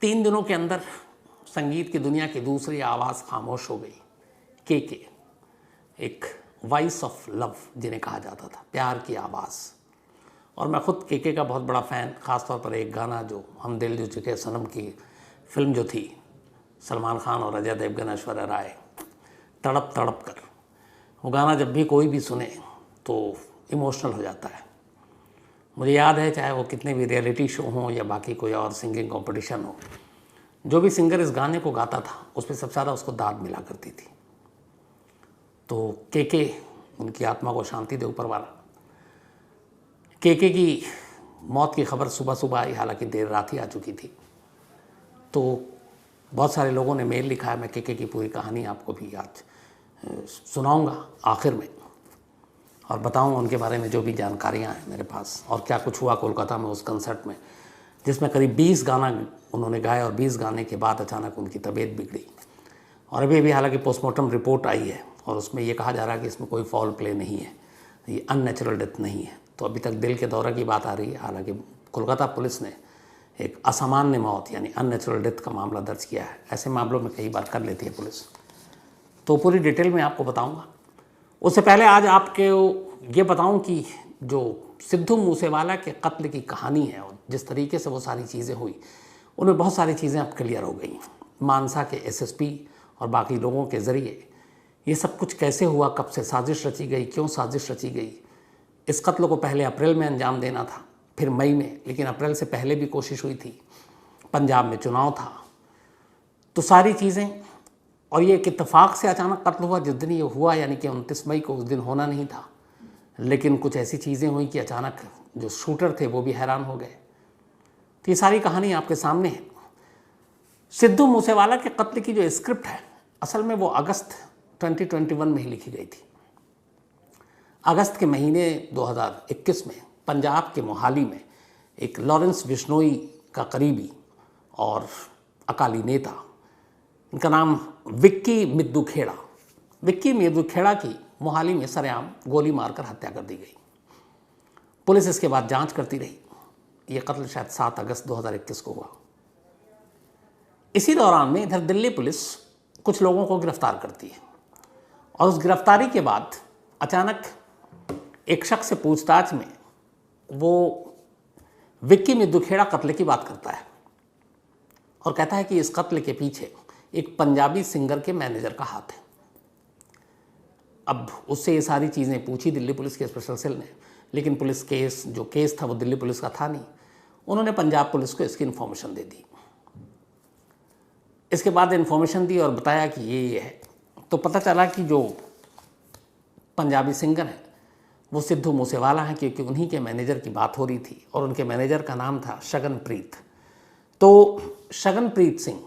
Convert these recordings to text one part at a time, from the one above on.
3 दिनों के अंदर संगीत की दुनिया की दूसरी आवाज़ खामोश हो गई। के एक वॉइस ऑफ लव जिन्हें कहा जाता था, प्यार की आवाज़। और मैं खुद के का बहुत बड़ा फ़ैन, ख़ासतौर पर एक गाना जो हम दिल जो चुके सनम की फिल्म जो थी, सलमान खान और अजय देवगन, ऐश्वर्या राय, तड़प तड़प कर, वो गाना जब भी कोई भी सुने तो इमोशनल हो जाता है। मुझे याद है, चाहे वो कितने भी रियलिटी शो हों या बाकी कोई और सिंगिंग कंपटीशन हो, जो भी सिंगर इस गाने को गाता था उस पर सबसे ज़्यादा उसको दाद मिला करती थी। तो के उनकी आत्मा को शांति दे ऊपर वाला। के की मौत की खबर सुबह सुबह आई, हालांकि देर रात ही आ चुकी थी। तो बहुत सारे लोगों ने मेल लिखा है। मैं के की पूरी कहानी आपको भी आज सुनाऊंगा आखिर में, और बताऊंगा उनके बारे में जो भी जानकारियां हैं मेरे पास, और क्या कुछ हुआ कोलकाता में उस कंसर्ट में, जिसमें करीब 20 गाना उन्होंने गाए और 20 गाने के बाद अचानक उनकी तबीयत बिगड़ी। और अभी हालांकि पोस्टमार्टम रिपोर्ट आई है और उसमें ये कहा जा रहा है कि इसमें कोई फॉल प्ले नहीं है, ये अननेचुरल डेथ नहीं है। तो अभी तक दिल के दौरे की बात आ रही है। हालांकि कोलकाता पुलिस ने एक असामान्य मौत यानी अननेचुरल डेथ का मामला दर्ज किया है। ऐसे मामलों में कई बार कर लेती है पुलिस। तो पूरी डिटेल में आपको बताऊंगा। उससे पहले आज आपको ये बताऊं कि जो सिद्धू मूसेवाला के कत्ल की कहानी है और जिस तरीके से वो सारी चीज़ें हुई, उनमें बहुत सारी चीज़ें अब क्लियर हो गई। मानसा के एसएसपी और बाकी लोगों के ज़रिए ये सब कुछ कैसे हुआ, कब से साजिश रची गई, क्यों साजिश रची गई। इस कत्ल को पहले अप्रैल में अंजाम देना था, फिर मई में, लेकिन अप्रैल से पहले भी कोशिश हुई थी। पंजाब में चुनाव था। तो सारी चीज़ें, और ये एक इत्तेफाक से अचानक कत्ल हुआ जिस दिन ये हुआ, यानी कि 29 मई को, उस दिन होना नहीं था। लेकिन कुछ ऐसी चीज़ें हुई कि अचानक जो शूटर थे वो भी हैरान हो गए। तो ये सारी कहानी आपके सामने है। सिद्धू मूसेवाला के कत्ल की जो स्क्रिप्ट है, असल में वो अगस्त 2021 में ही लिखी गई थी। अगस्त के महीने 2021 में पंजाब के मोहाली में एक लॉरेंस बिश्नोई का करीबी और अकाली नेता, इनका नाम विक्की मिद्दू खेड़ा, विक्की मिद्दू खेड़ा की मोहाली में सरेआम गोली मारकर हत्या कर दी गई। पुलिस इसके बाद जांच करती रही। ये कत्ल शायद 7 अगस्त 2021 को हुआ। इसी दौरान में इधर दिल्ली पुलिस कुछ लोगों को गिरफ्तार करती है, और उस गिरफ्तारी के बाद अचानक एक शख्स से पूछताछ में वो विक्की मिद्दू खेड़ा कत्ल की बात करता है और कहता है कि इस कत्ल के पीछे एक पंजाबी सिंगर के मैनेजर का हाथ है। अब उससे ये सारी चीज़ें पूछी दिल्ली पुलिस के स्पेशल सेल ने, लेकिन पुलिस जो केस था वो दिल्ली पुलिस का था नहीं। उन्होंने पंजाब पुलिस को इसकी इन्फॉर्मेशन दे दी। इसके बाद इन्फॉर्मेशन दी और बताया कि ये है। तो पता चला कि जो पंजाबी सिंगर है वो सिद्धू मूसेवाला है, क्योंकि उन्हीं के मैनेजर की बात हो रही थी और उनके मैनेजर का नाम था शगनप्रीत। तो शगनप्रीत सिंह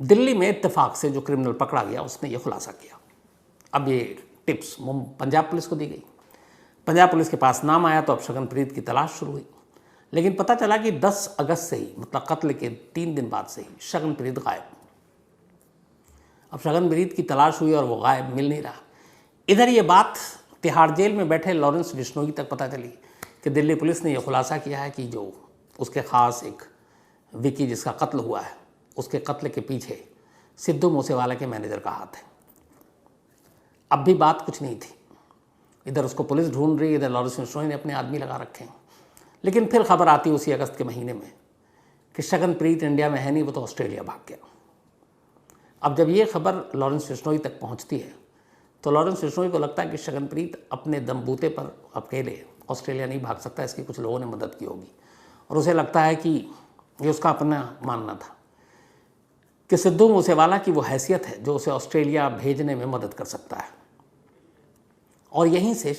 दिल्ली में इत्तेफाक से जो क्रिमिनल पकड़ा गया उसने ये खुलासा किया। अब ये टिप्स पंजाब पुलिस को दी गई। पंजाब पुलिस के पास नाम आया तो अब शगनप्रीत की तलाश शुरू हुई। लेकिन पता चला कि 10 अगस्त से ही, मतलब कत्ल के 3 दिन बाद से ही, शगनप्रीत गायब। अब शगनप्रीत की तलाश हुई और वो गायब, मिल नहीं रहा। इधर ये बात तिहाड़ जेल में बैठे लॉरेंस बिश्नोई तक पता चली कि दिल्ली पुलिस ने यह खुलासा किया है कि जो उसके ख़ास एक विकी जिसका कत्ल हुआ है, उसके कत्ल के पीछे सिद्धू मूसेवाला के मैनेजर का हाथ है। अब भी बात कुछ नहीं थी। इधर उसको पुलिस ढूंढ रही है, इधर लॉरेंस बिश्नोई ने अपने आदमी लगा रखे हैं। लेकिन फिर खबर आती उसी अगस्त के महीने में कि शगनप्रीत इंडिया में है नहीं, वो तो ऑस्ट्रेलिया भाग गया। अब जब ये खबर लॉरेंस बिश्नोई तक पहुंचती है तो लॉरेंस बिश्नोई को लगता है कि शगनप्रीत अपने दमबूते पर अकेले ऑस्ट्रेलिया नहीं भाग सकता, इसकी कुछ लोगों ने मदद की होगी। और उसे लगता है कि ये उसका अपना मानना था कि सिद्धू मूसेवाला की वो हैसियत है जो उसे ऑस्ट्रेलिया भेजने में मदद कर सकता है। और यहीं से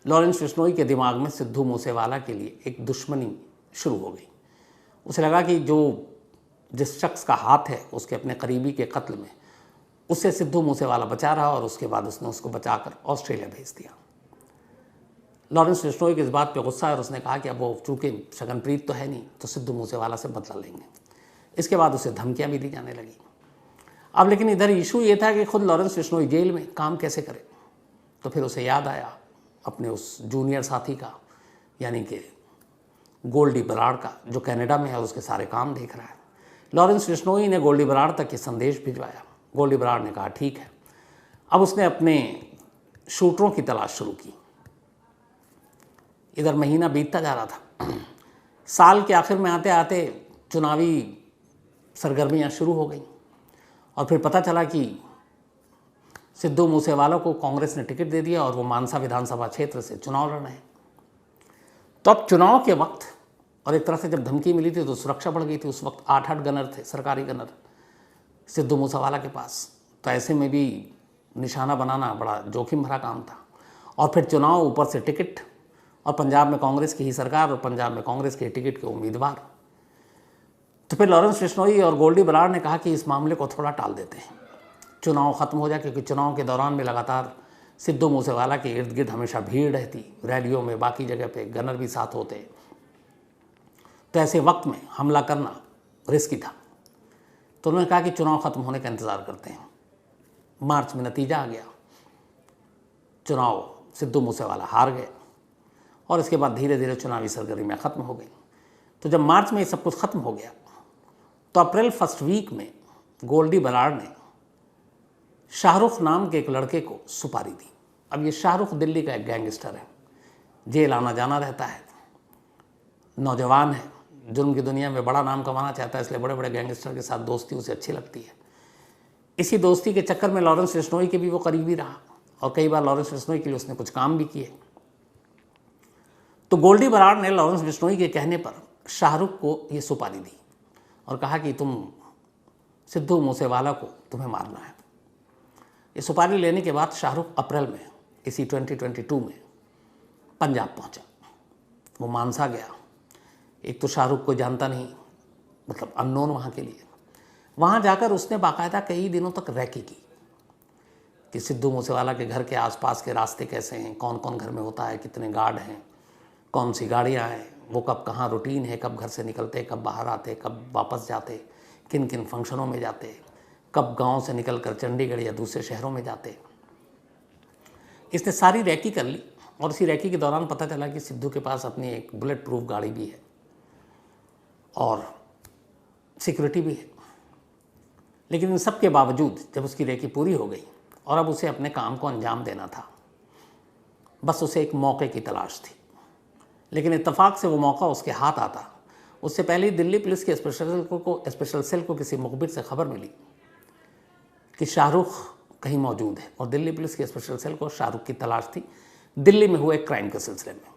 लॉरेंस बिश्नोई के दिमाग में सिद्धू मूसेवाला के लिए एक दुश्मनी शुरू हो गई। उसे लगा कि जिस शख्स का हाथ है उसके अपने करीबी के कत्ल में, उससे सिद्धू मूसेवाला बचा रहा और उसके बाद उसने उसको बचाकर ऑस्ट्रेलिया भेज दिया। लॉरेंस बिश्नोई की इस बात पे गुस्सा है और उसने कहा कि अब वो चूँकि शगनप्रीत तो है नहीं तो सिद्धू मूसेवाला से बदला लेंगे। इसके बाद उसे धमकियाँ भी दी जाने लगी। अब लेकिन इधर इशू ये था कि खुद लॉरेंस बिश्नोई जेल में काम कैसे करे। तो फिर उसे याद आया अपने उस जूनियर साथी का, यानी कि गोल्डी बराड़ का, जो कनाडा में है और उसके सारे काम देख रहा है। लॉरेंस बिश्नोई ने गोल्डी बराड़ तक ये संदेश भिजवाया। गोल्डी बराड़ ने कहा ठीक है। अब उसने अपने शूटरों की तलाश शुरू की। इधर महीना बीतता जा रहा था। साल के आखिर में आते आते चुनावी सरगर्मियां शुरू हो गई और फिर पता चला कि सिद्धू मूसेवाला को कांग्रेस ने टिकट दे दिया और वो मानसा विधानसभा क्षेत्र से चुनाव लड़ रहे हैं। तो अब चुनाव के वक्त और एक तरह से जब धमकी मिली थी तो सुरक्षा बढ़ गई थी। उस वक्त 8 गनर थे, सरकारी गनर सिद्धू मूसेवाला के पास। तो ऐसे में भी निशाना बनाना बड़ा जोखिम भरा काम था। और फिर चुनाव, ऊपर से टिकट, और पंजाब में कांग्रेस की ही सरकार और पंजाब में कांग्रेस के टिकट के उम्मीदवार। तो फिर लॉरेंस बिश्नोई और गोल्डी बराड़ ने कहा कि इस मामले को थोड़ा टाल देते हैं, चुनाव ख़त्म हो जाए, क्योंकि चुनाव के दौरान में लगातार सिद्धू मूसेवाला के इर्द गिर्द हमेशा भीड़ रहती, रैलियों में, बाकी जगह पे गनर भी साथ होते। तो ऐसे वक्त में हमला करना रिस्की था। तो उन्होंने कहा कि चुनाव ख़त्म होने का इंतज़ार करते हैं। मार्च में नतीजा आ गया, चुनाव सिद्धू मूसेवाला हार गए और इसके बाद धीरे धीरे चुनावी सरगर्मियाँ ख़त्म हो गई। तो जब मार्च में ये सब कुछ ख़त्म हो गया तो अप्रैल फर्स्ट वीक में गोल्डी बराड़ ने शाहरुख नाम के एक लड़के को सुपारी दी। अब ये शाहरुख दिल्ली का एक गैंगस्टर है, जेल आना जाना रहता है, नौजवान है, जुर्म की दुनिया में बड़ा नाम कमाना चाहता है, इसलिए बड़े बड़े गैंगस्टर के साथ दोस्ती उसे अच्छी लगती है। इसी दोस्ती के चक्कर में लॉरेंस बिश्नोई के भी वो करीबी रहा और कई बार लॉरेंस बिश्नोई के लिए उसने कुछ काम भी किए। तो गोल्डी बराड़ ने लॉरेंस बिश्नोई के कहने पर शाहरुख को ये सुपारी दी और कहा कि तुम सिद्धू मूसेवाला को तुम्हें मारना है। ये सुपारी लेने के बाद शाहरुख अप्रैल में इसी 2022 में पंजाब पहुंचा। वो मानसा गया। एक तो शाहरुख को जानता नहीं, मतलब अननोन वहाँ के लिए। वहाँ जाकर उसने बाकायदा कई दिनों तक रैकी की कि सिद्धू मूसेवाला के घर के आसपास के रास्ते कैसे हैं, कौन कौन घर में होता है, कितने गार्ड हैं, कौन सी गाड़ियाँ हैं, वो कब कहाँ रूटीन है, कब घर से निकलते, कब बाहर आते, कब वापस जाते, किन किन फंक्शनों में जाते, कब गांव से निकलकर चंडीगढ़ या दूसरे शहरों में जाते। इसने सारी रैकी कर ली और इसी रैकी के दौरान पता चला कि सिद्धू के पास अपनी एक बुलेट प्रूफ गाड़ी भी है और सिक्योरिटी भी है। लेकिन इन सब के बावजूद जब उसकी रैकी पूरी हो गई और अब उसे अपने काम को अंजाम देना था, बस उसे एक मौके की तलाश थी। लेकिन इत्तेफाक से वो मौका उसके हाथ आता उससे पहले ही दिल्ली पुलिस के स्पेशल सेल को किसी मुखबिर से खबर मिली कि शाहरुख कहीं मौजूद है और दिल्ली पुलिस के स्पेशल सेल को शाहरुख की तलाश थी दिल्ली में हुए क्राइम के सिलसिले में।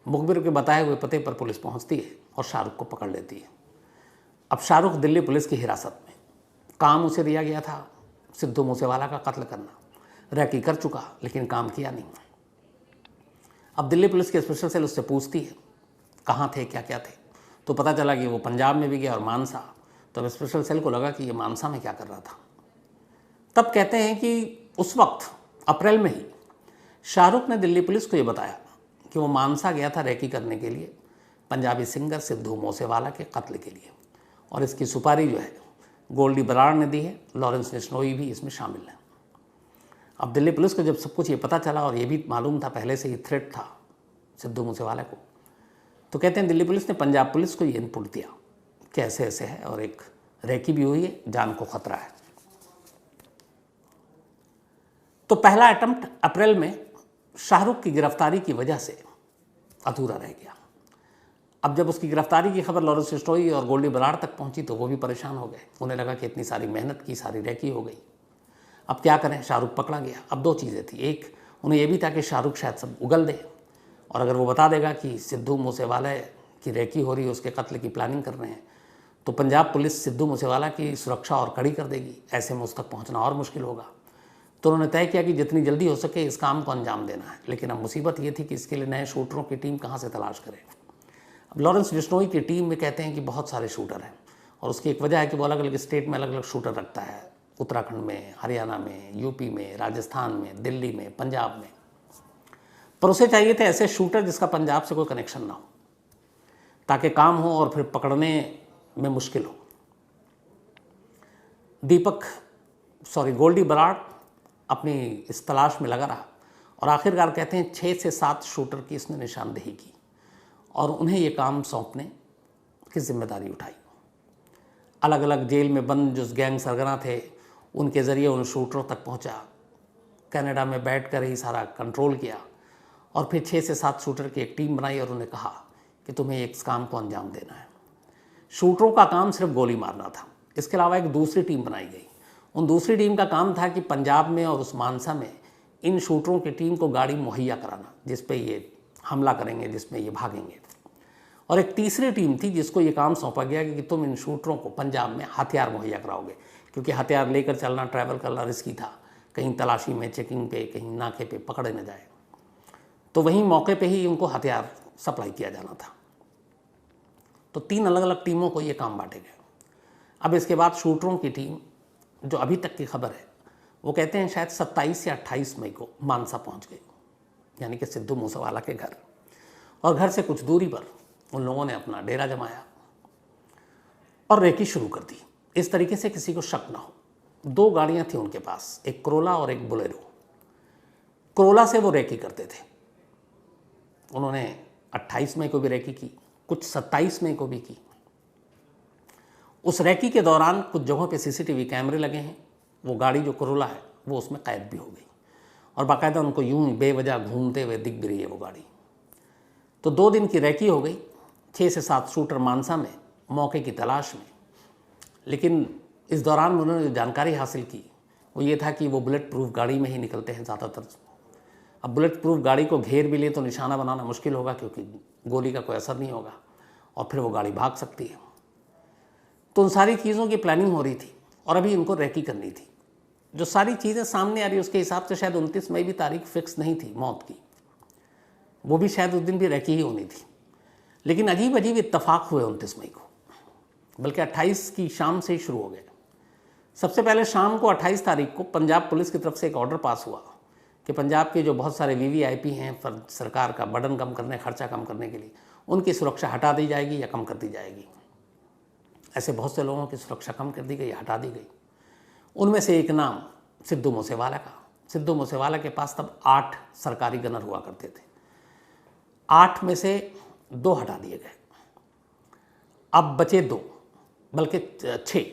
मुखबिर के बताए हुए पते पर पुलिस पहुंचती है और शाहरुख को पकड़ लेती है। अब शाहरुख दिल्ली पुलिस की हिरासत में। काम उसे दिया गया था सिद्धू मूसेवाला का कत्ल करना, रैकी कर चुका लेकिन काम किया नहीं। अब दिल्ली पुलिस के स्पेशल सेल उससे पूछती है कहाँ थे, क्या क्या थे। तो पता चला कि वो पंजाब में भी गया और मानसा। तो अब स्पेशल सेल को लगा कि ये मानसा में क्या कर रहा था। तब कहते हैं कि उस वक्त अप्रैल में ही शाहरुख ने दिल्ली पुलिस को ये बताया कि वो मानसा गया था रैकी करने के लिए पंजाबी सिंगर सिद्धू मूसेवाला के कत्ल के लिए, और इसकी सुपारी जो है गोल्डी बराड़ ने दी है, लॉरेंस बिश्नोई भी इसमें शामिल है। अब दिल्ली पुलिस को जब सब कुछ ये पता चला और ये भी मालूम था पहले से ही थ्रेट था सिद्धू मूसेवाला को, तो कहते हैं दिल्ली पुलिस ने पंजाब पुलिस को ये इनपुट दिया कि ऐसे ऐसे है और एक रैकी भी हुई है, जान को खतरा है। तो पहला अटेम्प्ट अप्रैल में शाहरुख की गिरफ्तारी की वजह से अधूरा रह गया। अब जब उसकी गिरफ्तारी की खबर लॉरेंस बिश्नोई और गोल्डी बराड़ तक पहुंची तो वो भी परेशान हो गए। उन्हें लगा कि इतनी सारी मेहनत की, सारी रैकी हो गई, अब क्या करें। शाहरुख पकड़ा गया। अब दो चीज़ें थी, एक उन्हें यह भी था कि शाहरुख शायद सब उगल दे और अगर वो बता देगा कि सिद्धू मूसेवाला की रैकी हो रही है, उसके कत्ल की प्लानिंग कर रहे हैं, तो पंजाब पुलिस सिद्धू मूसेवाला की सुरक्षा और कड़ी कर देगी। ऐसे में उस तक पहुँचना और मुश्किल होगा। तो उन्होंने तय किया कि जितनी जल्दी हो सके इस काम को अंजाम देना है। लेकिन अब मुसीबत ये थी कि इसके लिए नए शूटरों की टीम कहाँ से तलाश करें। अब लॉरेंस बिश्नोई की टीम में कहते हैं कि बहुत सारे शूटर हैं और उसकी एक वजह है कि वो अलग अलग स्टेट में अलग अलग शूटर रखता है, उत्तराखंड में, हरियाणा में, यूपी में, राजस्थान में, दिल्ली में, पंजाब में। पर उसे चाहिए थे ऐसे शूटर जिसका पंजाब से कोई कनेक्शन ना हो, ताकि काम हो और फिर पकड़ने में मुश्किल हो। गोल्डी बराड़ अपनी इस तलाश में लगा रहा और आखिरकार कहते हैं 6 से 7 शूटर की इसने निशानदेही की और उन्हें ये काम सौंपने की जिम्मेदारी उठाई। अलग अलग जेल में बंद जो गैंग सरगना थे उनके ज़रिए उन शूटरों तक पहुंचा। कनाडा में बैठकर ही सारा कंट्रोल किया और फिर 6 से 7 शूटर की एक टीम बनाई और उन्हें कहा कि तुम्हें एक काम को अंजाम देना है। शूटरों का काम सिर्फ गोली मारना था। इसके अलावा एक दूसरी टीम बनाई गई। उन दूसरी टीम का काम था कि पंजाब में और उस मानसा में इन शूटरों की टीम को गाड़ी मुहैया कराना जिस पे ये हमला करेंगे, जिसमें ये भागेंगे। और एक तीसरी टीम थी जिसको ये काम सौंपा गया कि तुम इन शूटरों को पंजाब में हथियार मुहैया कराओगे, क्योंकि हथियार लेकर चलना, ट्रैवल करना रिस्की था। कहीं तलाशी में, चेकिंग पे, कहीं नाके पे पकड़े न जाए, तो वहीं मौके पे ही उनको हथियार सप्लाई किया जाना था। तो 3 अलग अलग टीमों को ये काम बांटे गए। अब इसके बाद शूटरों की टीम, जो अभी तक की खबर है, वो कहते हैं शायद 27 या 28 मई को मानसा पहुंच गई, यानी कि सिद्धू मूसेवाला के घर। और घर से कुछ दूरी पर उन लोगों ने अपना डेरा जमाया और रेकी शुरू कर दी, इस तरीके से किसी को शक ना हो। 2 गाड़ियां थी उनके पास, एक कोरोला और एक बोलेरो। कोरोला से वो रेकी करते थे। उन्होंने 28 मई को भी रेकी की, कुछ 27 मई को भी की। उस रेकी के दौरान कुछ जगहों पे सीसीटीवी कैमरे लगे हैं। वो गाड़ी जो कोरोला है वो उसमें कैद भी हो गई और बाकायदा उनको यूं बेवजह घूमते हुए दिख भी रही है वो गाड़ी। तो 2 दिन की रेकी हो गई। 6 से 7 शूटर मानसा में मौके की तलाश में। लेकिन इस दौरान उन्होंने जो जानकारी हासिल की वो ये था कि वो बुलेट प्रूफ गाड़ी में ही निकलते हैं ज़्यादातर। अब बुलेट प्रूफ गाड़ी को घेर भी ले तो निशाना बनाना मुश्किल होगा, क्योंकि गोली का कोई असर नहीं होगा और फिर वो गाड़ी भाग सकती है। तो उन सारी चीज़ों की प्लानिंग हो रही थी और अभी इनको रेकी करनी थी। जो सारी चीज़ें सामने आ रही उसके हिसाब से शायद 29 मई भी तारीख फिक्स नहीं थी मौत की, वो भी शायद उस दिन भी रेकी ही होनी थी। लेकिन अजीब अजीब इत्तफाक हुए 29 मई को, बल्कि 28 की शाम से ही शुरू हो गए। सबसे पहले शाम को 28 तारीख को पंजाब पुलिस की तरफ से एक ऑर्डर पास हुआ कि पंजाब के जो बहुत सारे वीवीआईपी हैं, सरकार का बर्डन कम करने, खर्चा कम करने के लिए उनकी सुरक्षा हटा दी जाएगी या कम कर दी जाएगी। ऐसे बहुत से लोगों की सुरक्षा कम कर दी गई, हटा दी गई। उनमें से एक नाम सिद्धू मूसेवाला का। सिद्धू मूसेवाला के पास तब 8 सरकारी गनर हुआ करते थे। 8 में से 2 हटा दिए गए, अब बचे 2, बल्कि 6।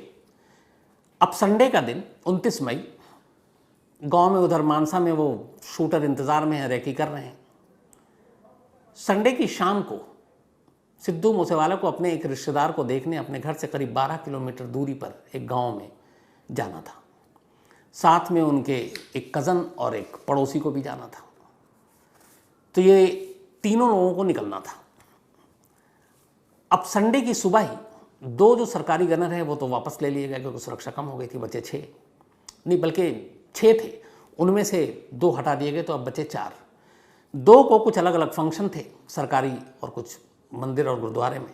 अब संडे का दिन 29 मई, गांव में उधर मानसा में वो शूटर इंतज़ार में है, रेकी कर रहे हैं। संडे की शाम को सिद्धू मूसेवाला को अपने एक रिश्तेदार को देखने अपने घर से करीब 12 किलोमीटर दूरी पर एक गांव में जाना था। साथ में उनके एक कज़न और एक पड़ोसी को भी जाना था। तो ये तीनों लोगों को निकलना था। अब संडे की सुबह ही 2 जो सरकारी गनर हैं वो तो वापस ले लिए गए, क्योंकि सुरक्षा कम हो गई थी। बचे 6 नहीं, बल्कि 6 थे, उनमें से 2 हटा दिए गए, तो अब बचे 4। 2 को कुछ अलग अलग फंक्शन थे सरकारी और कुछ मंदिर और गुरुद्वारे में,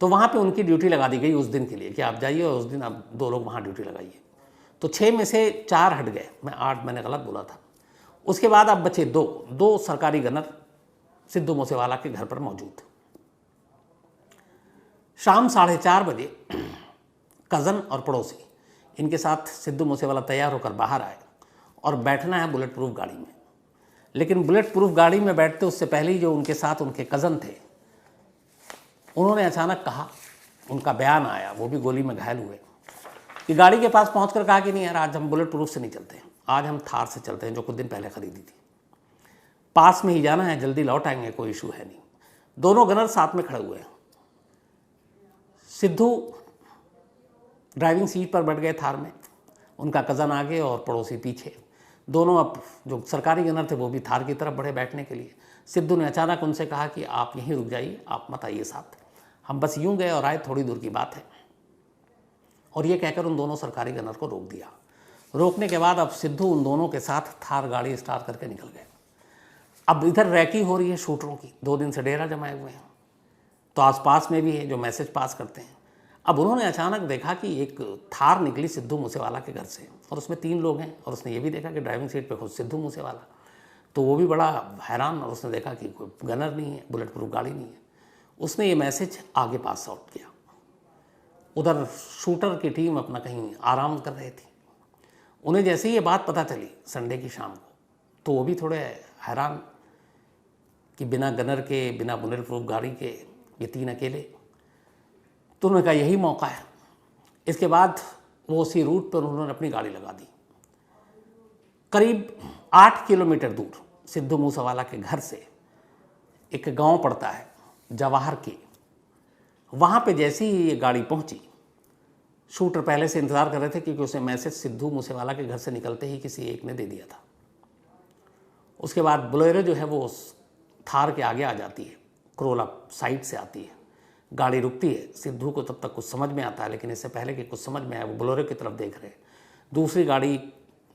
तो वहाँ पे उनकी ड्यूटी लगा दी गई उस दिन के लिए कि आप जाइए और उस दिन आप 2 लोग वहाँ ड्यूटी लगाइए। तो 6 में से 4 हट गए, मैं 8 मैंने गलत बोला था। उसके बाद अब बचे 2 सरकारी गनर सिद्धू मूसेवाला के घर पर मौजूद। शाम 4:30 बजे कज़न और पड़ोसी इनके साथ सिद्धू मूसेवाला तैयार होकर बाहर आए और बैठना है बुलेट प्रूफ गाड़ी में। लेकिन बुलेट प्रूफ गाड़ी में बैठते उससे पहले ही जो उनके साथ उनके कज़न थे, उन्होंने अचानक कहा, उनका बयान आया, वो भी गोली में घायल हुए, कि गाड़ी के पास पहुंचकर कहा कि नहीं यार, आज हम बुलेट प्रूफ से नहीं चलते हैं, आज हम थार से चलते हैं जो कुछ दिन पहले खरीदी थी। पास में ही जाना है, जल्दी लौट आएंगे, कोई इशू है नहीं। दोनों गनर साथ में खड़े हुए हैं। सिद्धू ड्राइविंग सीट पर बैठ गए थार में, उनका कज़न आगे और पड़ोसी पीछे। दोनों अब जो सरकारी गनर थे वो भी थार की तरफ बढ़े बैठने के लिए। सिद्धू ने अचानक उनसे कहा कि आप यहीं रुक जाइए, आप मत आइए साथ, हम बस यूं गए और आए, थोड़ी दूर की बात है। और ये कहकर उन दोनों सरकारी गनर को रोक दिया। रोकने के बाद अब सिद्धू उन दोनों के साथ थार गाड़ी स्टार्ट करके निकल गए। अब इधर रैकी हो रही है शूटरों की, 2 दिन से डेरा जमाए हुए हैं, तो आसपास में भी है जो मैसेज पास करते हैं। अब उन्होंने अचानक देखा कि एक थार निकली सिद्धू मूसेवाला के घर से और उसमें 3 लोग हैं, और उसने ये भी देखा कि ड्राइविंग सीट पे खुद सिद्धू मूसेवाला। तो वो भी बड़ा हैरान, और उसने देखा कि कोई गनर नहीं है, बुलेट प्रूफ गाड़ी नहीं है। उसने ये मैसेज आगे पास आउट किया। उधर शूटर की टीम अपना कहीं आराम कर रही थी। उन्हें जैसे ही ये बात पता चली संडे की शाम को, तो वो भी थोड़े हैरान कि बिना गनर के, बिना बुलेट प्रूफ गाड़ी के ये 3 अकेले। तो उन्होंने कहा यही मौका है, इसके बाद वो उसी रूट पर उन्होंने अपनी गाड़ी लगा दी। करीब 8 किलोमीटर दूर सिद्धू मूसेवाला के घर से एक गांव पड़ता है जवाहर के, वहाँ पे जैसे ही ये गाड़ी पहुँची, शूटर पहले से इंतज़ार कर रहे थे क्योंकि उसे मैसेज सिद्धू मूसेवाला के घर से निकलते ही किसी एक ने दे दिया था। उसके बाद बोलेरो जो है वो थार के आगे आ जाती है, करोला साइड से आती है, गाड़ी रुकती है। सिद्धू को तब तक कुछ समझ में आता है, लेकिन इससे पहले कि कुछ समझ में आए वो बोलेरो की तरफ देख रहे हैं। दूसरी गाड़ी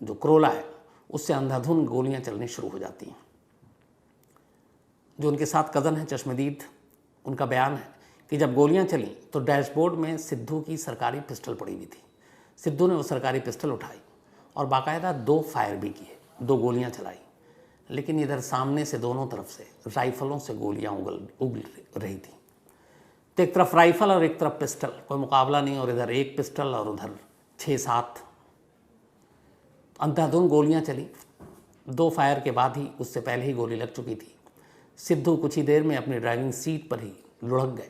जो करोला है उससे अंधाधुंध गोलियां चलनी शुरू हो जाती हैं। जो उनके साथ कज़न है चश्मदीद, उनका बयान है कि जब गोलियां चली तो डैशबोर्ड में सिद्धू की सरकारी पिस्टल पड़ी हुई थी। सिद्धू ने वो सरकारी पिस्टल उठाई और बाकायदा 2 फायर भी किए, 2 गोलियां चलाई, लेकिन इधर सामने से दोनों तरफ से राइफलों से गोलियां उगल रही थी। तो एक तरफ राइफल और एक तरफ पिस्टल, कोई मुकाबला नहीं, और इधर एक पिस्टल और उधर 6-7 अंधाधुंध गोलियां चली। 2 फायर के बाद ही, उससे पहले ही गोली लग चुकी थी। सिद्धू कुछ ही देर में अपनी ड्राइविंग सीट पर ही लुढ़क गए,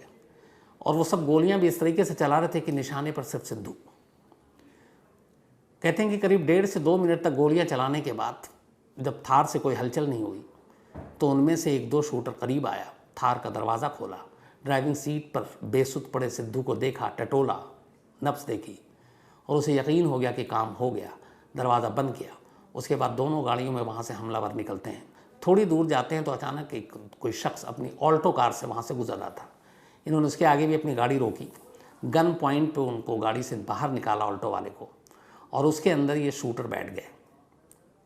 और वो सब गोलियां भी इस तरीके से चला रहे थे कि निशाने पर सिर्फ सिद्धू। कहते हैं कि करीब 1.5 से 2 मिनट तक गोलियां चलाने के बाद जब थार से कोई हलचल नहीं हुई तो उनमें से 1-2 शूटर करीब आया, थार का दरवाज़ा खोला, ड्राइविंग सीट पर बेसुध पड़े सिद्धू को देखा, टटोला, नब्ज़ देखी, और उसे यकीन हो गया कि काम हो गया। दरवाज़ा बंद किया। उसके बाद दोनों गाड़ियों में वहाँ से हमलावर निकलते हैं। थोड़ी दूर जाते हैं तो अचानक कोई शख्स अपनी ऑल्टो कार से वहाँ से गुजर रहा था। इन्होंने उसके आगे भी अपनी गाड़ी रोकी, गन पॉइंट पे उनको गाड़ी से बाहर निकाला, ऑल्टो वाले को, और उसके अंदर ये शूटर बैठ गए,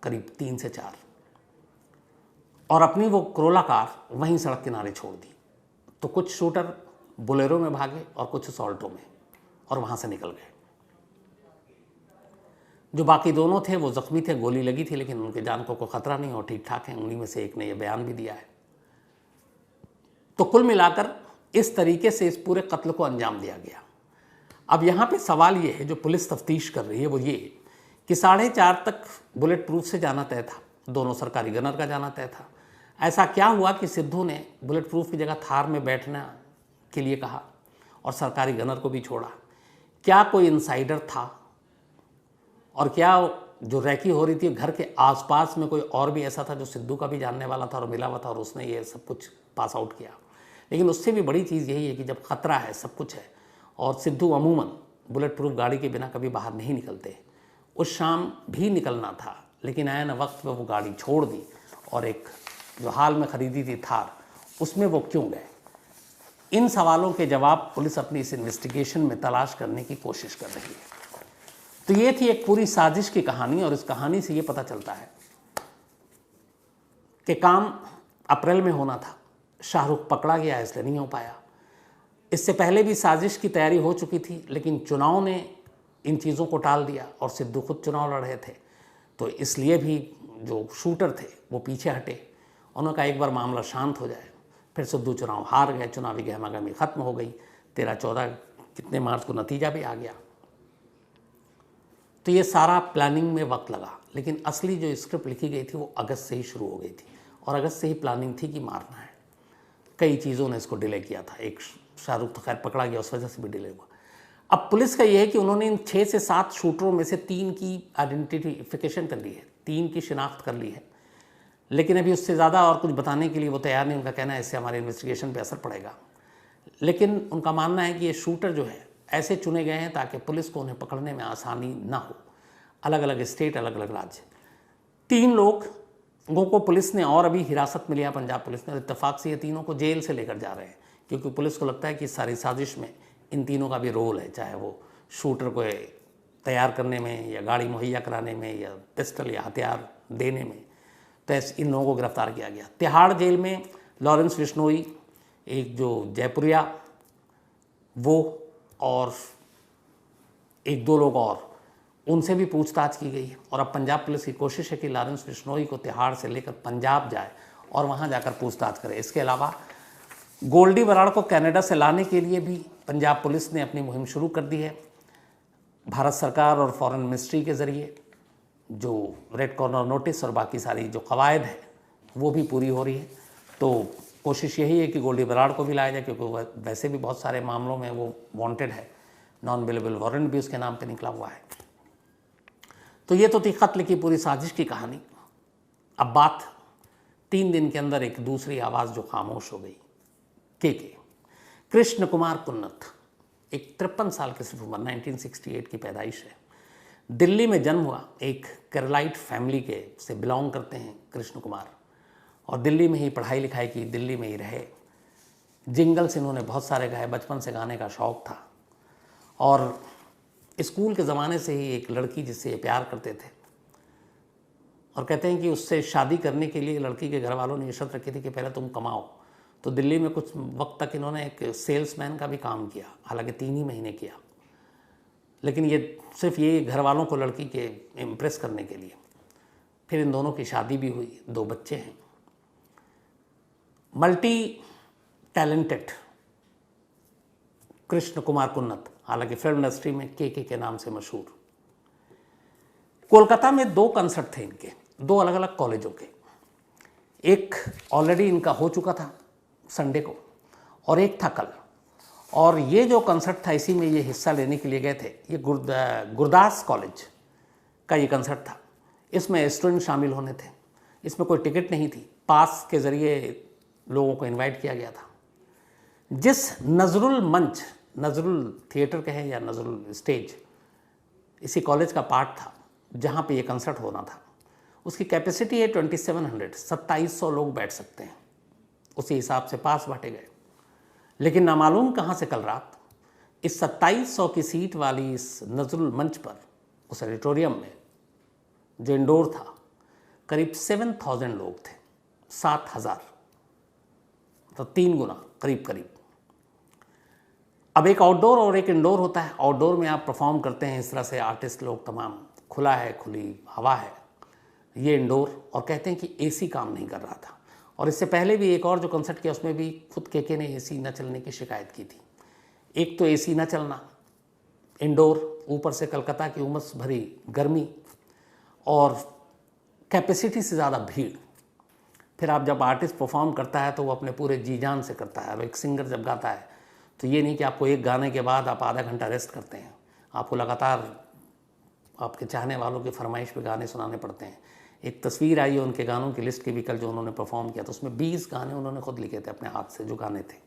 करीब 3 से 4, और अपनी वो करोला कार वहीं सड़क किनारे छोड़ दी। तो कुछ शूटर बोलेरो में भागे और कुछ उस ऑल्टो में, और वहाँ से निकल गए। जो बाकी दोनों थे वो ज़ख्मी थे, गोली लगी थी, लेकिन उनके जान को कोई ख़तरा नहीं और ठीक ठाक हैं। उन्हीं में से एक ने यह बयान भी दिया है। तो कुल मिलाकर इस तरीके से इस पूरे कत्ल को अंजाम दिया गया। अब यहाँ पे सवाल ये है, जो पुलिस तफ्तीश कर रही है, वो ये कि 4:30 तक बुलेट प्रूफ से जाना तय था, दोनों सरकारी गनर का जाना तय था। ऐसा क्या हुआ कि सिद्धू ने बुलेट प्रूफ की जगह थार में बैठने के लिए कहा और सरकारी गनर को भी छोड़ा? क्या कोई इनसाइडर था, और क्या जो रैकी हो रही थी घर के आसपास में कोई और भी ऐसा था जो सिद्धू का भी जानने वाला था और मिला हुआ था और उसने ये सब कुछ पास आउट किया? लेकिन उससे भी बड़ी चीज़ यही है कि जब ख़तरा है, सब कुछ है, और सिद्धू अमूमन बुलेट प्रूफ गाड़ी के बिना कभी बाहर नहीं निकलते, उस शाम भी निकलना था, लेकिन ऐन वक्त पे वो गाड़ी छोड़ दी और एक जो हाल में ख़रीदी थी थार, उसमें वो क्यों गए? इन सवालों के जवाब पुलिस अपनी इस इन्वेस्टिगेशन में तलाश करने की कोशिश कर रही है। तो ये थी एक पूरी साजिश की कहानी, और इस कहानी से ये पता चलता है कि काम अप्रैल में होना था, शाहरुख पकड़ा गया इसलिए नहीं हो पाया। इससे पहले भी साजिश की तैयारी हो चुकी थी, लेकिन चुनाव ने इन चीज़ों को टाल दिया और सिद्धू खुद चुनाव लड़ रहे थे, तो इसलिए भी जो शूटर थे वो पीछे हटे। उन्होंने कहा एक बार मामला शांत हो जाए। फिर सिद्धू चुनाव हार गए, चुनावी गहमागहमी ख़त्म हो गई। 13-14 कितने मार्च को नतीजा भी आ गया। तो ये सारा प्लानिंग में वक्त लगा, लेकिन असली जो स्क्रिप्ट लिखी गई थी वो अगस्त से ही शुरू हो गई थी, और अगस्त से ही प्लानिंग थी कि मारना है। कई चीज़ों ने इसको डिले किया था। एक शाहरुख तो खैर पकड़ा गया, उस वजह से भी डिले हुआ। अब पुलिस का ये है कि उन्होंने इन 6 से 7 शूटरों में से 3 की आइडेंटिफिकेशन कर ली है, 3 की शिनाख्त कर ली है, लेकिन अभी उससे ज़्यादा और कुछ बताने के लिए वो तैयार नहीं। उनका कहना है इससे हमारे इन्वेस्टिगेशन पर असर पड़ेगा, लेकिन उनका मानना है कि ये शूटर जो है ऐसे चुने गए हैं ताकि पुलिस को उन्हें पकड़ने में आसानी ना हो। अलग अलग स्टेट, अलग अलग राज्य, 3 लोगों को पुलिस ने और अभी हिरासत में लिया, पंजाब पुलिस ने, और इत्तेफाक से ये तीनों को जेल से लेकर जा रहे हैं, क्योंकि पुलिस को लगता है कि सारी साजिश में इन तीनों का भी रोल है, चाहे वो शूटर को तैयार करने में या गाड़ी मुहैया कराने में या पिस्टल या हथियार देने में। तो ऐसे इन लोगों को गिरफ्तार किया गया। तिहाड़ जेल में लॉरेंस बिश्नोई, एक जो जयपुरिया, वो और 1-2 लोग और, उनसे भी पूछताछ की गई है। और अब पंजाब पुलिस की कोशिश है कि लॉरेंस बिश्नोई को तिहाड़ से लेकर पंजाब जाए और वहाँ जाकर पूछताछ करे। इसके अलावा गोल्डी बराड़ को कनाडा से लाने के लिए भी पंजाब पुलिस ने अपनी मुहिम शुरू कर दी है। भारत सरकार और फॉरेन मिनिस्ट्री के ज़रिए जो रेड कॉर्नर नोटिस और बाकी सारी जो कवायद है वो भी पूरी हो रही है। तो कोशिश यही है कि गोल्डी बराड़ को भी लाया जाए, क्योंकि वह वैसे भी बहुत सारे मामलों में वो वांटेड है। नॉन बेलेबल वारंट भी उसके नाम पे निकला हुआ है। तो ये तो थी कत्ल की पूरी साजिश की कहानी। अब बात 3 दिन के अंदर एक दूसरी आवाज़ जो खामोश हो गई, के कृष्ण कुमार कुन्नत, एक 53 साल की सिर्फ उम्र, 1968 की पैदाइश है। दिल्ली में जन्म हुआ, एक केरलाइट फैमिली के से बिलोंग करते हैं कृष्ण कुमार, और दिल्ली में ही पढ़ाई लिखाई की, दिल्ली में ही रहे। जिंगल्स इन्होंने बहुत सारे गाए, बचपन से गाने का शौक़ था। और स्कूल के ज़माने से ही एक लड़की जिससे ये प्यार करते थे, और कहते हैं कि उससे शादी करने के लिए लड़की के घर वालों ने ये शर्त रखी थी कि पहले तुम कमाओ। तो दिल्ली में कुछ वक्त तक इन्होंने एक सेल्समैन का भी काम किया, हालांकि 3 ही महीने किया, लेकिन ये सिर्फ ये घर वालों को लड़की के इम्प्रेस करने के लिए। फिर इन दोनों की शादी भी हुई, 2 बच्चे हैं। मल्टी टैलेंटेड कृष्ण कुमार कुन्नत, हालांकि फिल्म इंडस्ट्री में के नाम से मशहूर। कोलकाता में 2 कंसर्ट थे इनके, 2 अलग अलग कॉलेजों के। एक ऑलरेडी इनका हो चुका था संडे को, और एक था कल। और ये जो कंसर्ट था, इसी में ये हिस्सा लेने के लिए गए थे। ये गुरदास कॉलेज का ये कंसर्ट था। इसमें स्टूडेंट शामिल होने थे, इसमें कोई टिकट नहीं थी, पास के ज़रिए लोगों को इनवाइट किया गया था। जिस नजरुल मंच, नजरुल थिएटर कहें या नजरुल स्टेज, इसी कॉलेज का पार्ट था जहाँ पे ये कंसर्ट होना था, उसकी कैपेसिटी है 2700 लोग बैठ सकते हैं। उसी हिसाब से पास बांटे गए। लेकिन नामालूम कहाँ से कल रात इस 2700 की सीट वाली इस नजरुल मंच पर, उस ऑडिटोरियम में जो इंडोर था, करीब 7000 लोग थे, 7000, तो 3 गुना करीब। अब एक आउटडोर और एक इंडोर होता है। आउटडोर में आप परफॉर्म करते हैं इस तरह से, आर्टिस्ट लोग तमाम, खुला है, खुली हवा है। ये इंडोर, और कहते हैं कि एसी काम नहीं कर रहा था। और इससे पहले भी एक और जो कंसर्ट किया, उसमें भी खुद के ने एसी न चलने की शिकायत की थी। एक तो एसी न चलना, इंडोर, ऊपर से कलकत्ता की उमस भरी गर्मी, और कैपेसिटी से ज़्यादा भीड़। फिर आप जब आर्टिस्ट परफॉर्म करता है तो वो अपने पूरे जी जान से करता है। और एक सिंगर जब गाता है तो ये नहीं कि आपको एक गाने के बाद आप आधा घंटा रेस्ट करते हैं, आपको लगातार आपके चाहने वालों की फरमाइश पे गाने सुनाने पड़ते हैं। एक तस्वीर आई है उनके गानों की लिस्ट की भी कल, जो उन्होंने परफॉर्म किया, तो उसमें 20 गाने उन्होंने खुद लिखे थे अपने हाथ से, जो गाने थे,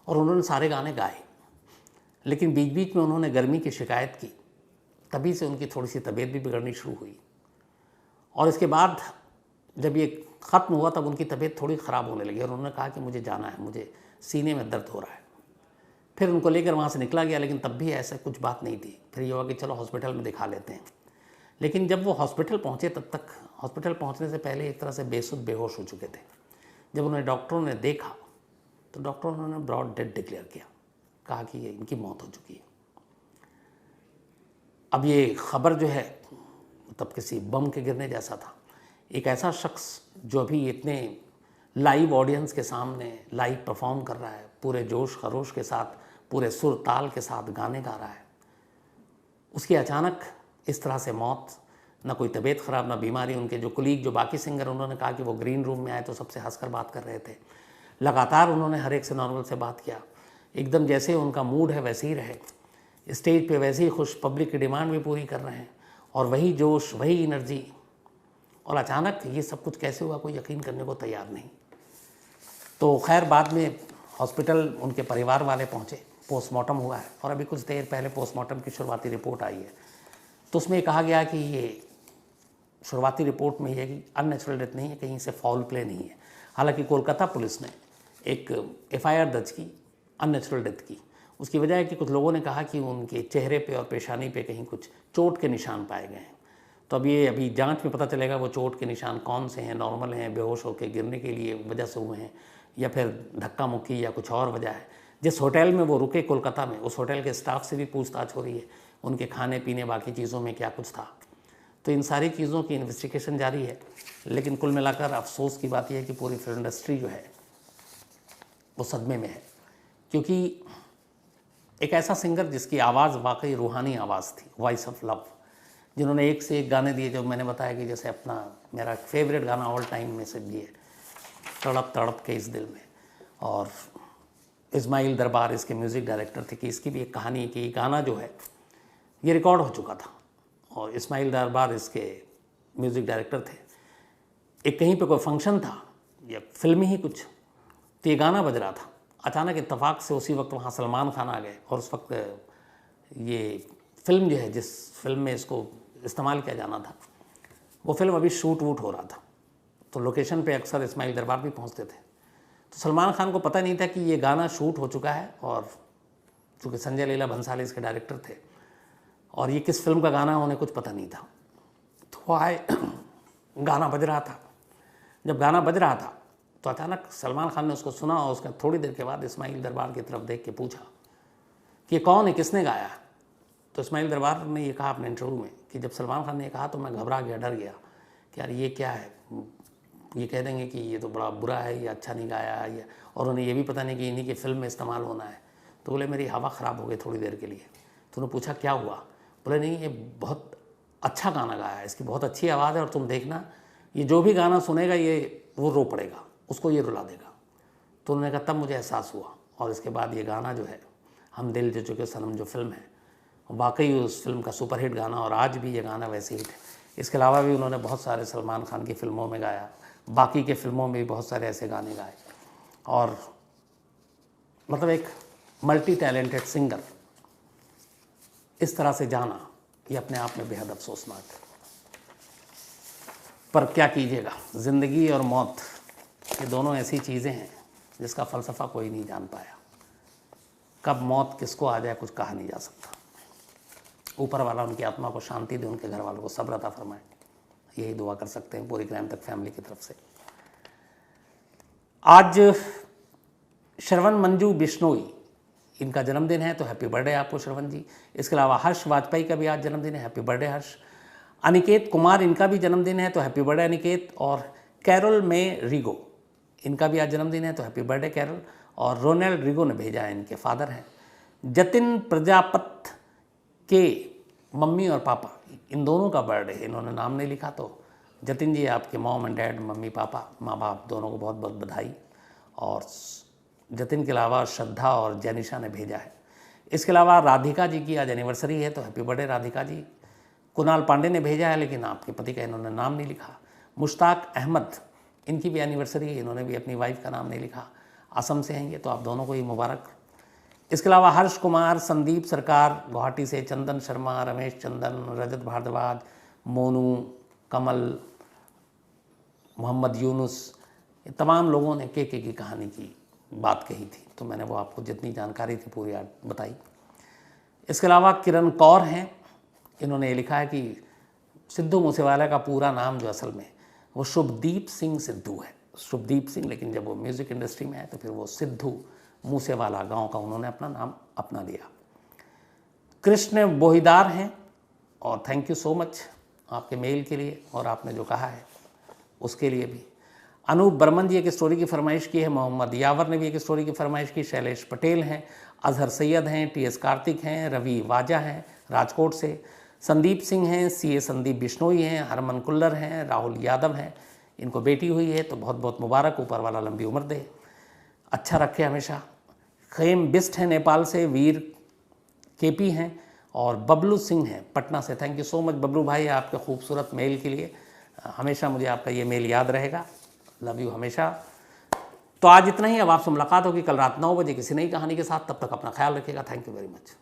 और उन्होंने सारे गाने गाए। लेकिन बीच बीच में उन्होंने गर्मी की शिकायत की, तभी से उनकी थोड़ी सी तबीयत भी बिगड़नी शुरू हुई। और इसके बाद जब ये ख़त्म हुआ तब उनकी तबीयत थोड़ी ख़राब होने लगी, और उन्होंने कहा कि मुझे जाना है, मुझे सीने में दर्द हो रहा है। फिर उनको लेकर वहाँ से निकला गया, लेकिन तब भी ऐसा कुछ बात नहीं थी। फिर ये हुआ कि चलो हॉस्पिटल में दिखा लेते हैं। लेकिन जब वो हॉस्पिटल पहुँचे, तब तक हॉस्पिटल पहुँचने से पहले एक तरह से बेसुध बेहोश हो चुके थे। जब उन्हें डॉक्टरों ने देखा तो डॉक्टरों ने ब्रॉड डेथ डिक्लेयर किया, कहा कि ये इनकी मौत हो चुकी है। अब ये खबर जो है तब किसी बम के गिरने जैसा था। एक ऐसा शख्स जो अभी इतने लाइव ऑडियंस के सामने लाइव परफॉर्म कर रहा है, पूरे जोश खरोश के साथ, पूरे सुर ताल के साथ गाने गा रहा है, उसकी अचानक इस तरह से मौत, ना कोई तबीयत ख़राब, ना बीमारी। उनके जो कुलीग, जो बाकी सिंगर, उन्होंने कहा कि वो ग्रीन रूम में आए तो सबसे हंसकर बात कर रहे थे। लगातार उन्होंने हर एक से नॉर्मल से बात किया, एकदम जैसे उनका मूड है वैसे ही रहे, स्टेज पे वैसे ही खुश, पब्लिक की डिमांड भी पूरी कर रहे हैं, और वही जोश, वही एनर्जी। और अचानक ये सब कुछ कैसे हुआ, कोई यकीन करने को तैयार नहीं। तो खैर बाद में हॉस्पिटल उनके परिवार वाले पहुँचे, पोस्टमार्टम हुआ है, और अभी कुछ देर पहले पोस्टमार्टम की शुरुआती रिपोर्ट आई है। तो उसमें कहा गया कि ये शुरुआती रिपोर्ट में ये है कि अननेचुरल डेथ नहीं है, कहीं से फाउल प्ले नहीं है। हालांकि कोलकाता पुलिस ने एक FIR दर्ज की अननेचुरल डेथ की। उसकी वजह है कि कुछ लोगों ने कहा कि उनके चेहरे पे और पेशानी पे कहीं कुछ चोट के निशान पाए गए हैं। तो अब ये अभी जांच में पता चलेगा वो चोट के निशान कौन से हैं, नॉर्मल हैं, बेहोश होकर गिरने के लिए वजह से हुए हैं, या फिर धक्का मुक्की या कुछ और वजह है। जिस होटल में वो रुके कोलकाता में, उस होटल के स्टाफ से भी पूछताछ हो रही है, उनके खाने पीने बाकी चीज़ों में क्या कुछ था। तो इन सारी चीज़ों की इन्वेस्टिगेशन जारी है। लेकिन कुल मिलाकर अफसोस की बात यह है कि पूरी फिल्म इंडस्ट्री जो है वो सदमे में है, क्योंकि एक ऐसा सिंगर जिसकी आवाज़ वाकई रूहानी आवाज़ थी, वॉइस ऑफ लव, जिन्होंने एक से एक गाने दिए, जो मैंने बताया कि जैसे अपना मेरा फेवरेट गाना ऑल टाइम में से भी है, तड़प तड़प के इस दिल में, और इस्माइल दरबार इसके म्यूज़िक डायरेक्टर थे कि इसकी भी एक कहानी कि गाना जो है ये रिकॉर्ड हो चुका था और इस्माइल दरबार इसके म्यूज़िक डायरेक्टर थे। एक कहीं पे कोई फंक्शन था या फिल्मी ही कुछ, तो ये गाना बज रहा था। अचानक इत्तेफाक से उसी वक्त वहाँ सलमान खान आ गए और उस वक्त ये फिल्म जो है, जिस फिल्म में इसको इस्तेमाल किया जाना था, वो फिल्म अभी शूट वूट हो रहा था। तो लोकेशन पे अक्सर इस्माइल दरबार भी पहुँचते थे। तो सलमान खान को पता नहीं था कि ये गाना शूट हो चुका है और चूँकि संजय लीला भंसाली इसके डायरेक्टर थे और ये किस फिल्म का गाना है उन्हें कुछ पता नहीं था। तो वो आए, गाना बज रहा था। जब गाना बज रहा था तो अचानक सलमान खान ने उसको सुना और उसके थोड़ी देर के बाद इस्माइल दरबार की तरफ देख के पूछा कि ये कौन है, किसने गाया। तो इस्माइल दरबार ने ये कहा अपने इंटरव्यू में कि जब सलमान खान ने कहा तो मैं घबरा गया, डर गया कि यार ये क्या है, ये कह देंगे कि ये तो बड़ा बुरा है, ये अच्छा नहीं गाया है, ये, और उन्हें ये भी पता नहीं कि इन्हीं की फिल्म में इस्तेमाल होना है। तो बोले मेरी हवा ख़राब हो गई थोड़ी देर के लिए। तो उन्होंने पूछा क्या हुआ। बोले नहीं, ये बहुत अच्छा गाना गाया है, इसकी बहुत अच्छी आवाज़ है और तुम देखना ये जो भी गाना सुनेगा ये वो रो पड़ेगा, उसको ये रुला देगा। तो उन्होंने कहा तब मुझे एहसास हुआ। और इसके बाद ये गाना जो है हम दिल दे चुके सनम जो फिल्म है, वाकई उस फिल्म का सुपरहिट गाना और आज भी ये गाना वैसे हिट है। इसके अलावा भी उन्होंने बहुत सारे सलमान खान की फिल्मों में गाया, बाकी के फिल्मों में भी बहुत सारे ऐसे गाने गाए और मतलब एक मल्टी टैलेंटेड सिंगर इस तरह से जाना ये अपने आप में बेहद अफसोसनाक है। पर क्या कीजिएगा, ज़िंदगी और मौत ये दोनों ऐसी चीज़ें हैं जिसका फ़लसफ़ा कोई नहीं जान पाया। कब मौत किसको आ जाए कुछ कहा नहीं जा सकता। ऊपर वाला उनकी आत्मा को शांति दे, उनके घर वालों को सब्र अता फरमाए, यही दुआ कर सकते हैं पूरी क्राइम तक फैमिली की तरफ से। आज श्रवण मंजू बिश्नोई इनका जन्मदिन है, तो हैप्पी बर्थडे आपको श्रवण जी। इसके अलावा हर्ष वाजपेयी का भी आज जन्मदिन है, हैप्पी बर्थडे हर्ष। अनिकेत कुमार इनका भी जन्मदिन है, तो हैप्पी बर्थडे अनिकेत। और कैरोल में रिगो इनका भी आज जन्मदिन है, तो हैप्पी बर्थडे कैरोल। और रोनाल्ड रिगो ने भेजा है, इनके फादर हैं। जतिन प्रजापत के मम्मी और पापा इन दोनों का बर्थडे है, इन्होंने नाम नहीं लिखा, तो जतिन जी आपके mom and dad, mummy papa, माँ बाप दोनों को बहुत बहुत बधाई। और जतिन के अलावा श्रद्धा और जैनिशा ने भेजा है। इसके अलावा राधिका जी की आज एनिवर्सरी है, तो हैप्पी बर्थडे राधिका जी। कुणाल पांडे ने भेजा है, लेकिन आपके पति का इन्होंने नाम नहीं लिखा। मुश्ताक अहमद इनकी भी एनिवर्सरी है, इन्होंने भी अपनी वाइफ का नाम नहीं लिखा, असम से हैं ये, तो आप दोनों को ही मुबारक। इसके अलावा हर्ष कुमार, संदीप सरकार गुवाहाटी से, चंदन शर्मा, रमेश चंदन, रजत भारद्वाज, मोनू, कमल, मोहम्मद यूनुस, ये तमाम लोगों ने के की कहानी की बात कही थी, तो मैंने वो आपको जितनी जानकारी थी पूरी बताई। इसके अलावा किरण कौर हैं, इन्होंने ये लिखा है कि सिद्धू मूसेवाला का पूरा नाम जो असल में वो शुभदीप सिंह सिद्धू है, शुभदीप सिंह, लेकिन जब वो म्यूज़िक इंडस्ट्री में आए तो फिर वो सिद्धू मूसेवाला गांव का उन्होंने अपना नाम अपना लिया। कृष्ण बोहिदार हैं और थैंक यू सो मच आपके मेल के लिए और आपने जो कहा है उसके लिए भी। अनूप बर्मन जी एक स्टोरी की फरमाइश की है, मोहम्मद यावर ने भी एक स्टोरी की फरमाइश की, शैलेश पटेल हैं, अजहर सैयद हैं, टीएस कार्तिक हैं, रवि वाजा हैं राजकोट से, संदीप सिंह हैं, सीए संदीप बिश्नोई हैं, हरमन कुल्लर हैं, राहुल यादव हैं, इनको बेटी हुई है तो बहुत बहुत मुबारक, ऊपर वाला लंबी उम्र दे, अच्छा रखे हमेशा। खेम बिस्ट हैं नेपाल से, वीर केपी हैं और बबलू सिंह हैं पटना से। Thank you so much Bablu भाई आपके खूबसूरत मेल के लिए, हमेशा मुझे आपका ये मेल याद रहेगा, लव यू हमेशा। तो आज इतना ही, अब आपसे मुलाकात होगी कल रात 9 बजे किसी नई कहानी के साथ, तब तक अपना ख्याल रखिएगा। Thank you very much.